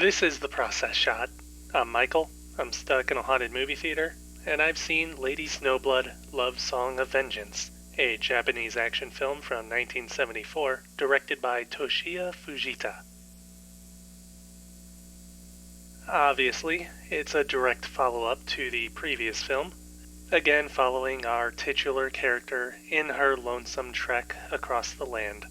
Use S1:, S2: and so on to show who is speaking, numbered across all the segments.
S1: This is the process shot. I'm Michael. I'm stuck in a haunted movie theater, and I've seen Lady Snowblood, Love Song of Vengeance, a Japanese action film from 1974, directed by Toshiya Fujita. Obviously, it's a direct follow-up to the previous film, again following our titular character in her lonesome trek across the land.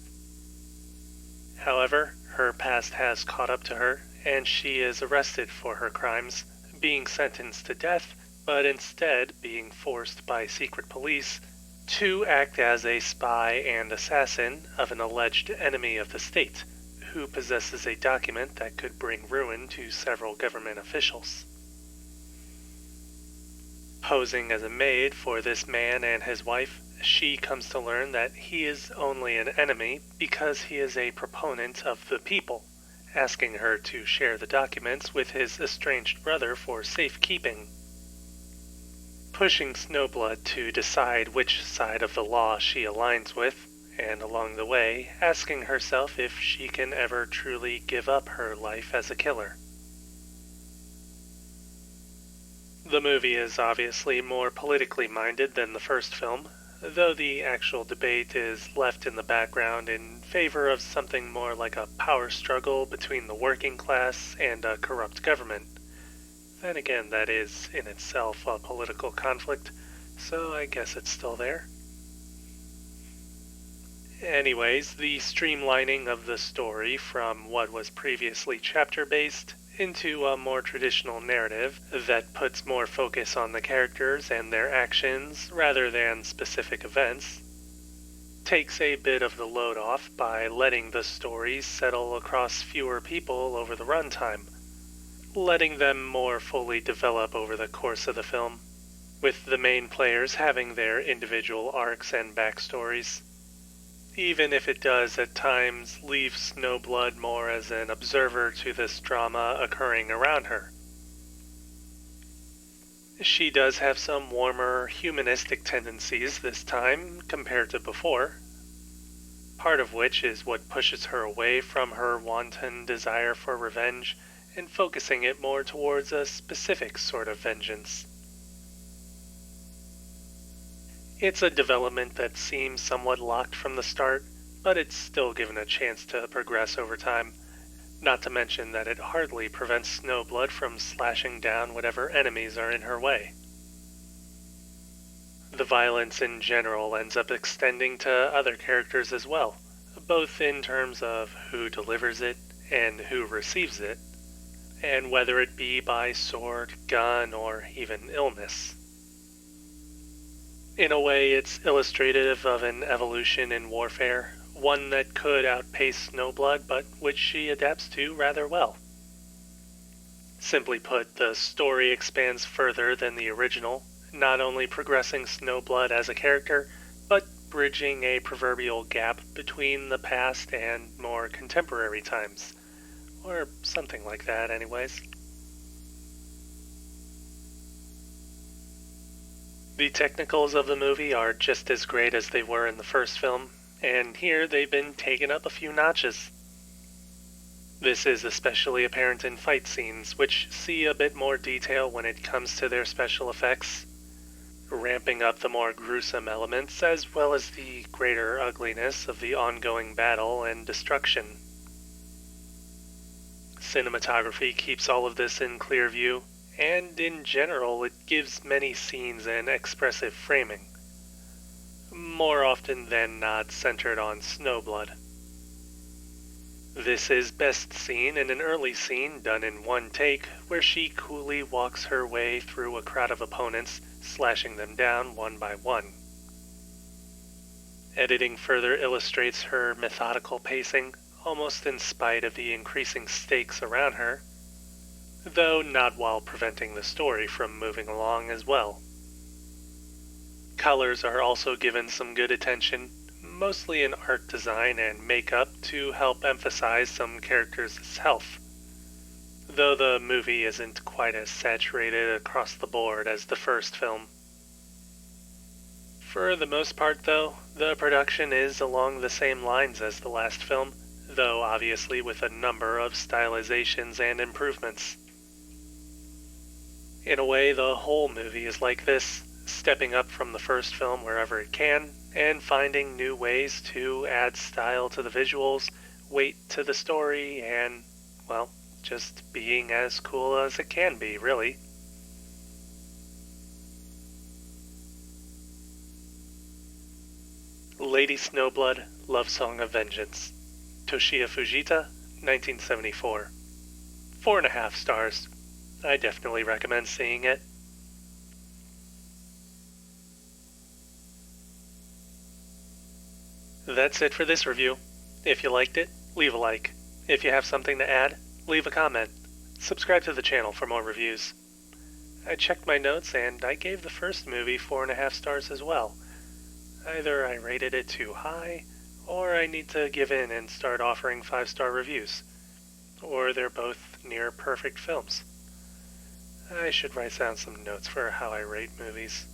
S1: However, her past has caught up to her, and she is arrested for her crimes, being sentenced to death, but instead being forced by secret police to act as a spy and assassin of an alleged enemy of the state, who possesses a document that could bring ruin to several government officials. Posing as a maid for this man and his wife, she comes to learn that he is only an enemy because he is a proponent of the people, asking her to share the documents with his estranged brother for safekeeping. Pushing Snowblood to decide which side of the law she aligns with, and along the way, asking herself if she can ever truly give up her life as a killer. The movie is obviously more politically minded than the first film, though the actual debate is left in the background in favor of something more like a power struggle between the working class and a corrupt government. Then again, that is in itself a political conflict, so I guess it's still there. Anyways, the streamlining of the story from what was previously chapter-based into a more traditional narrative that puts more focus on the characters and their actions rather than specific events, takes a bit of the load off by letting the stories settle across fewer people over the runtime, letting them more fully develop over the course of the film, with the main players having their individual arcs and backstories, even if it does at times leave Snowblood more as an observer to this drama occurring around her. She does have some warmer, humanistic tendencies this time compared to before, part of which is what pushes her away from her wanton desire for revenge and focusing it more towards a specific sort of vengeance. It's a development that seems somewhat locked from the start, but it's still given a chance to progress over time, not to mention that it hardly prevents Snowblood from slashing down whatever enemies are in her way. The violence in general ends up extending to other characters as well, both in terms of who delivers it and who receives it, and whether it be by sword, gun, or even illness. In a way, it's illustrative of an evolution in warfare, one that could outpace Snowblood, but which she adapts to rather well. Simply put, the story expands further than the original, not only progressing Snowblood as a character, but bridging a proverbial gap between the past and more contemporary times. Or something like that, anyways. The technicals of the movie are just as great as they were in the first film, and here they've been taken up a few notches. This is especially apparent in fight scenes, which see a bit more detail when it comes to their special effects, ramping up the more gruesome elements as well as the greater ugliness of the ongoing battle and destruction. Cinematography keeps all of this in clear view, and in general it gives many scenes an expressive framing, more often than not centered on Snowblood. This is best seen in an early scene done in one take, where she coolly walks her way through a crowd of opponents, slashing them down one by one. Editing further illustrates her methodical pacing, almost in spite of the increasing stakes around her, though not while preventing the story from moving along as well. Colors are also given some good attention, mostly in art design and makeup to help emphasize some characters' health, though the movie isn't quite as saturated across the board as the first film. For the most part, though, the production is along the same lines as the last film, though obviously with a number of stylizations and improvements. In a way, the whole movie is like this, stepping up from the first film wherever it can, and finding new ways to add style to the visuals, weight to the story, and, well, just being as cool as it can be, really. Lady Snowblood, Love Song of Vengeance. Toshiya Fujita, 1974. 4.5 stars. I definitely recommend seeing it. That's it for this review. If you liked it, leave a like. If you have something to add, leave a comment. Subscribe to the channel for more reviews. I checked my notes and I gave the first movie 4.5 stars as well. Either I rated it too high, or I need to give in and start offering 5-star reviews. Or they're both near perfect films. I should write down some notes for how I rate movies.